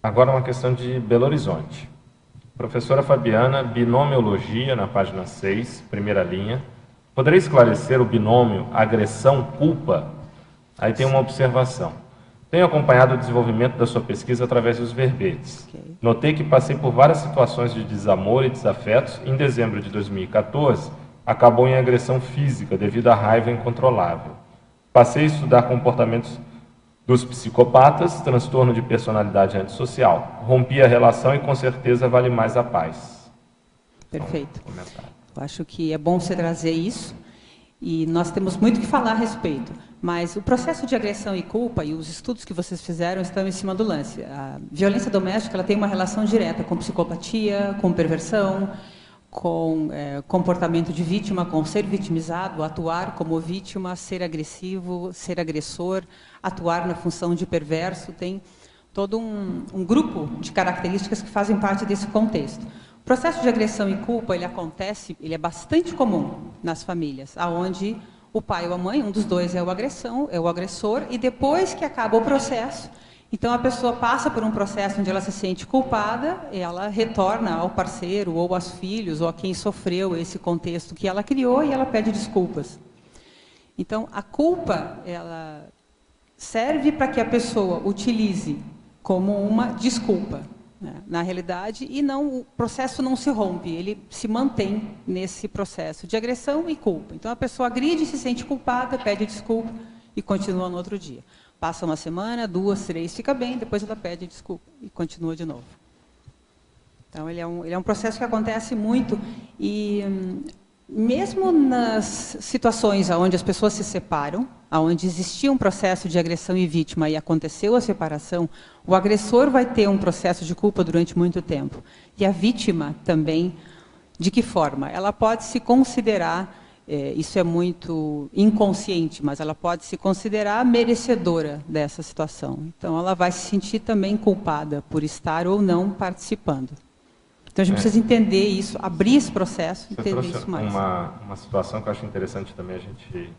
Agora uma questão de Belo Horizonte. Professora Fabiana, binomiologia, na página 6, primeira linha. Poderia esclarecer o binômio agressão-culpa? Aí tem uma observação. Tenho acompanhado o desenvolvimento da sua pesquisa através dos verbetes. Okay. Notei que passei por várias situações de desamor e desafetos. Em dezembro de 2014, acabou em agressão física devido à raiva incontrolável. Passei a estudar comportamentos dos psicopatas, transtorno de personalidade antissocial. Rompi a relação e com certeza vale mais a paz. Perfeito. Eu acho que é bom você trazer isso e nós temos muito que falar a respeito. Mas o processo de agressão e culpa e os estudos que vocês fizeram estão em cima do lance. A violência doméstica ela tem uma relação direta com psicopatia, com perversão, com comportamento de vítima, com ser vitimizado, atuar como vítima, ser agressivo, ser agressor, atuar na função de perverso. Tem todo um grupo de características que fazem parte desse contexto. O processo de agressão e culpa, ele é bastante comum nas famílias, onde o pai ou a mãe, um dos dois é o agressor, e depois que acaba o processo, então a pessoa passa por um processo onde ela se sente culpada, ela retorna ao parceiro, ou aos filhos, ou a quem sofreu esse contexto que ela criou, e ela pede desculpas. Então, a culpa, ela serve para que a pessoa utilize como uma desculpa, né, na realidade, e o processo não se rompe, ele se mantém nesse processo de agressão e culpa. Então, a pessoa agride, se sente culpada, pede desculpa e continua no outro dia. Passa uma semana, 2, 3, fica bem, depois ela pede desculpa e continua de novo. Então, ele é um processo que acontece muito e mesmo nas situações onde as pessoas se separam, onde existia um processo de agressão e vítima e aconteceu a separação, o agressor vai ter um processo de culpa durante muito tempo. E a vítima também, de que forma? Ela pode se considerar, isso é muito inconsciente, mas ela pode se considerar merecedora dessa situação. Então, ela vai se sentir também culpada por estar ou não participando. Então, a gente precisa entender isso, abrir esse processo, entender isso mais. Uma situação que eu acho interessante também a gente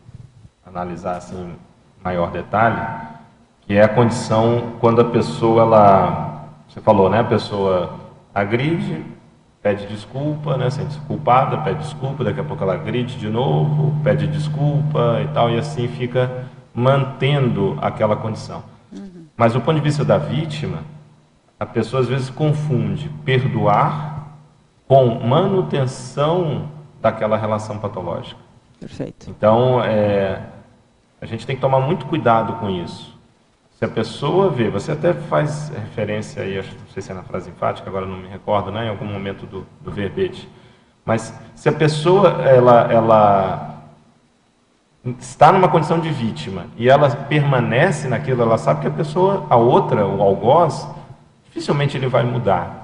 analisar assim, em maior detalhe, que é a condição quando a pessoa, você falou, né, a pessoa agride, pede desculpa, né, sente-se culpada, pede desculpa, daqui a pouco ela agride de novo, pede desculpa e tal, e assim fica mantendo aquela condição. Mas do ponto de vista da vítima, a pessoa às vezes confunde perdoar com manutenção daquela relação patológica. Perfeito. Então, a gente tem que tomar muito cuidado com isso. Se a pessoa vê, você até faz referência aí, acho, não sei se é na frase enfática, agora não me recordo, né, em algum momento do verbete, mas se a pessoa ela está numa condição de vítima e ela permanece naquilo, ela sabe que a pessoa, a outra, o algoz, dificilmente ele vai mudar.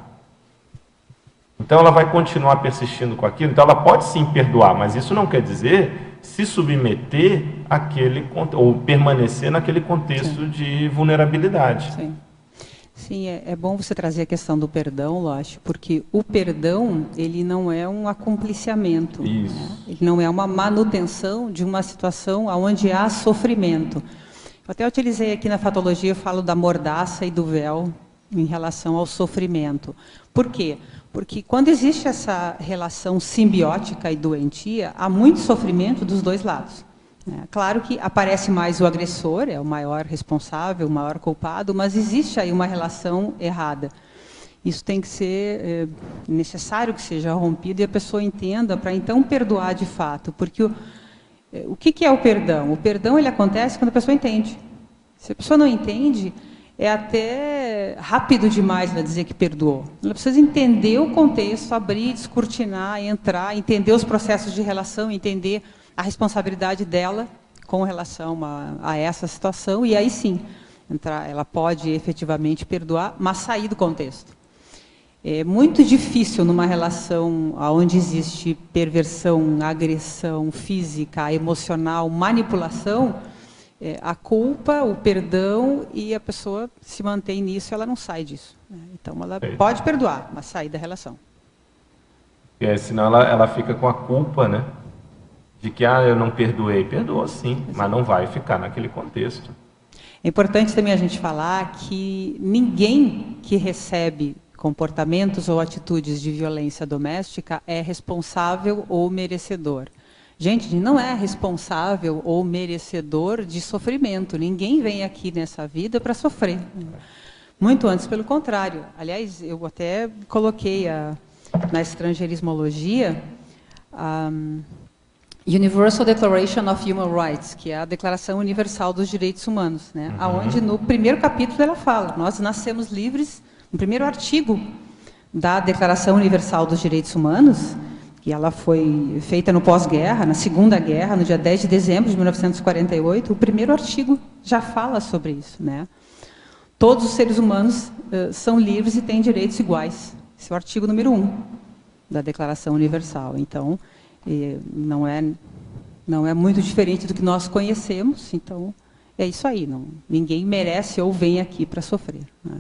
Então ela vai continuar persistindo com aquilo. Então ela pode sim perdoar, mas isso não quer dizer se submeter àquele ou permanecer naquele contexto Sim. de vulnerabilidade. Sim, Sim, é bom você trazer a questão do perdão, Loche, porque o perdão ele não é um acompliciamento, né? Ele não é uma manutenção de uma situação onde há sofrimento. Eu até utilizei aqui na fatologia, eu falo da mordaça e do véu em relação ao sofrimento. Por quê? Porque quando existe essa relação simbiótica e doentia, há muito sofrimento dos dois lados. Claro que aparece mais o agressor, é o maior responsável, o maior culpado, mas existe aí uma relação errada. Isso tem que ser necessário que seja rompido e a pessoa entenda para então perdoar de fato. Porque o que é o perdão? O perdão ele acontece quando a pessoa entende. Se a pessoa não entende, é até rápido demais ela dizer que perdoou. Ela precisa entender o contexto, abrir, descortinar, entrar, entender os processos de relação, entender a responsabilidade dela com relação a essa situação, e aí sim, ela pode efetivamente perdoar, mas sair do contexto. É muito difícil numa relação onde existe perversão, agressão física, emocional, manipulação, a culpa, o perdão, e a pessoa se mantém nisso, ela não sai disso. Então, ela pode perdoar, mas sair da relação. Senão ela fica com a culpa, né? De que, eu não perdoei. Perdoou sim, mas não vai ficar naquele contexto. É importante também a gente falar que ninguém que recebe comportamentos ou atitudes de violência doméstica é responsável ou merecedor. Gente, não é responsável ou merecedor de sofrimento. Ninguém vem aqui nessa vida para sofrer. Muito antes, pelo contrário. Aliás, eu até coloquei na estrangeirismologia a Universal Declaration of Human Rights, que é a Declaração Universal dos Direitos Humanos, né? Onde no primeiro capítulo ela fala, nós nascemos livres, no primeiro artigo da Declaração Universal dos Direitos Humanos, que ela foi feita no pós-guerra, na Segunda Guerra, no dia 10 de dezembro de 1948, o primeiro artigo já fala sobre isso, né? Todos os seres humanos são livres e têm direitos iguais. Esse é o artigo número 1 da Declaração Universal. Então, não é muito diferente do que nós conhecemos. Então, é isso aí. Ninguém merece ou vem aqui para sofrer, né?